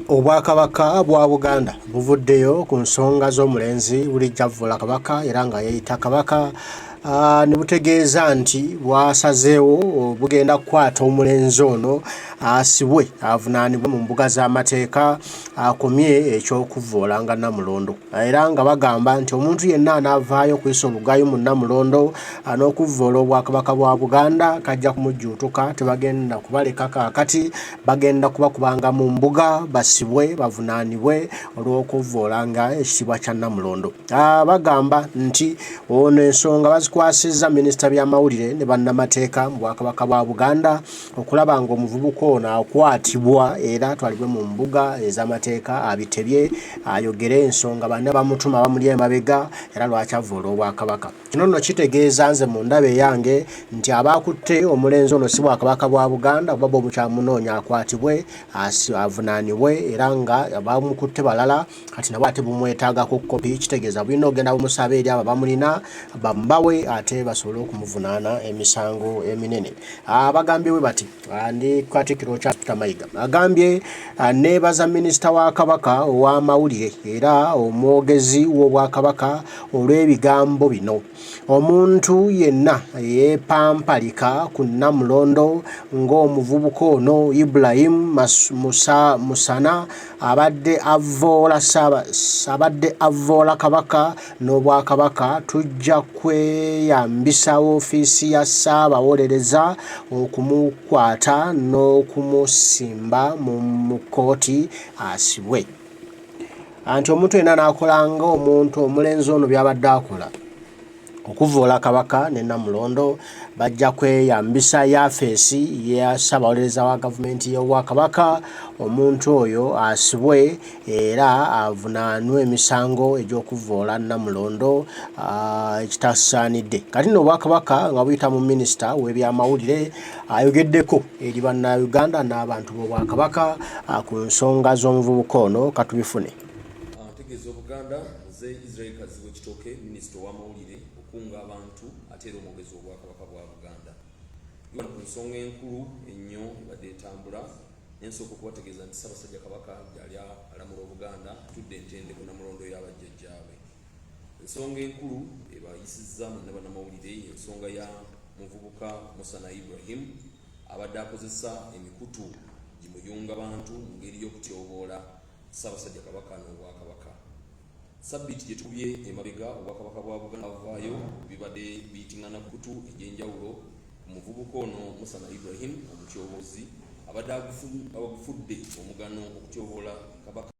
Obwakabaka Bwa Buganda buvuddeyo ku nsonga z'omulenzi bulijja Lwa Kabaka era nga yeeyita Kabaka ne butegeeza nti bwasazeewo bugenda kukwata omulenzi ono asibwe avunaanibwe mu mbuga z'amateeka akomye eky'okuvvoola nga Namulondo era nga bagamba nti omuntu yenna anaavaayo kuyisa olugayo mu Namulondo n'okuvvoola Obwakabaka Bwa Buganda kajja kumujjuutuka tebagenda kubaleka kaakati bagenda kubakubanga mu mbuga basibwe bavunaanibwe olw'okuvvoola nga ekitibwa kya Namulondo. Bagamba nti ono ensonga bazikwasizza minisita by'amawulire ne bannamateeka mu Bwakabaka Bwa Buganda okulaba nga omuvubuka ono akwatibwa era atwalibwe mu mbuga ez'amateeka abitebye ayogere ensonga banne bamutuma bamuli emabega era lwaki avvoola Obwakabaka. Kino nno kitegeeza nze mu ndaba eyange nti abaakutte omulenzi ono si Bwakabaka Bwa Buganda oba bw'omukyamunoonya akwatibwe avunaanibwe era nga abamukutte balala kati nabo ate bumwetaagako kopi kitegeeza bulina ogenda bumusaba eri abo bamulina bamubawe ate basobole okumuvunaana emisango eminene. Bagambye bwe bati ndi Katikkiro Charles Peter Mayiga agambye neebaza minisita wa Kabaka ow'amawulire era omwogezi w'Obwakabaka olw'ebigambo bino. Omuntu yenna yeepampalika ku Namulondo ng'omuvubuka ono Ibrahim Musana abadde avvoola Kabaka n'Obwakabaka tujja kweyambisa woofiisi ya Ssaabawolereza okumukwata n'okumusimba mu kkooti asibwe. Anti omuntu yenna n'akolanga omuntu omulenzi ono by'abadde akola okuvvoola Kabaka ne Namulondo bajja kweyambisa yafeesi ya Ssaabawolereza wa gavumenti y'Obwakabaka omuntu oyo asibwe era avunaanwe emisango egy'okuvvoola Namulondo ekitasaanidde. Kati nno Obwakabaka nga buyita mu minisita w'ebyamawulire ayogeddeko eri bannayuganda n'abantu b'Obwakabaka ku nsonga z'omuvubuka ono katubifune. Ategeeza Obuganda nze Israel Kazibu Kitooke minisita w'amawulire okunga abantu ate era omwogezi w'Obwakabaka Bwa Buganda. Ku nsonga enkulu ennyo ebadde etambula ensooka okubategeeza nti Ssaabasajja Kabaka gy'ali alamula Obuganda tudde entende ku Namulondo y'abajjajjaabe. Ensonga enkulu ebayisizza ne bannamawulire ensonga ya muvubuka Musana Ibrahim abadde akozesa emikutu gimuyunga bantu mu ngeri y'okutyoboola Ssaabasajja Kabaka n'Obwakabaka. Sabbiiti gye tukubye emabega Obwakabaka Bwa Buganda bavaayo bibadde biyitingana kutu egy'enjawulo ku muvubuka ono Musana Ibrahim omutyobozi abadde agufudde omugano okutyoboola Kabaka.